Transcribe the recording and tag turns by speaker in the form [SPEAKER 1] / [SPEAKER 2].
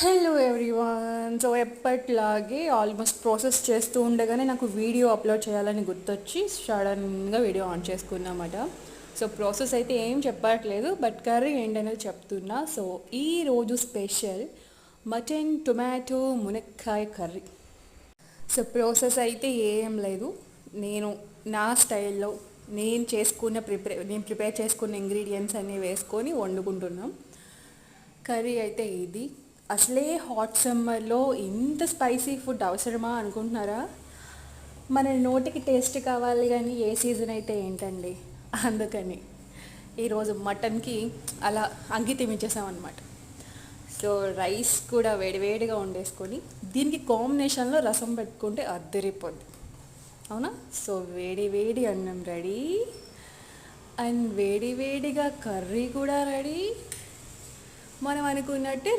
[SPEAKER 1] Hello everyone. So ఎప్పటిలాగే almost process చేస్తూ ఉండగానే నాకు వీడియో అప్లోడ్ చేయాలని గుర్తొచ్చి సడన్గా వీడియో ఆన్ చేసుకున్నమాట. సో ప్రాసెస్ అయితే ఏం చెప్పట్లేదు, బట్ కర్రీ ఏంటనేది చెప్తున్నా. సో ఈరోజు స్పెషల్ మటన్ టొమాటో మునక్కాయ కర్రీ. సో ప్రాసెస్ అయితే ఏం లేదు, నేను నా స్టైల్లో నేను ప్రిపేర్ చేసుకున్న ఇంగ్రీడియంట్స్ అన్నీ వేసుకొని వండుకుంటున్నాం. కర్రీ అయితే ఇది. అసలే హాట్ సమ్మర్లో ఇంత స్పైసీ ఫుడ్ అవసరమా అనుకుంటున్నారా? మన నోటికి టేస్ట్ కావాలి కానీ ఏ సీజన్ అయితే ఏంటండి. అందుకని ఈరోజు మటన్కి అలా అంకితం ఇచ్చేసామన్నమాట. సో రైస్ కూడా వేడివేడిగా వండేసుకొని దీనికి కాంబినేషన్లో రసం పెట్టుకుంటే అద్దరిపోద్ది, అవునా? సో వేడి వేడి అన్నం రెడీ అండ్ వేడి వేడిగా కర్రీ కూడా రెడీ. మనం అనుకున్నట్టే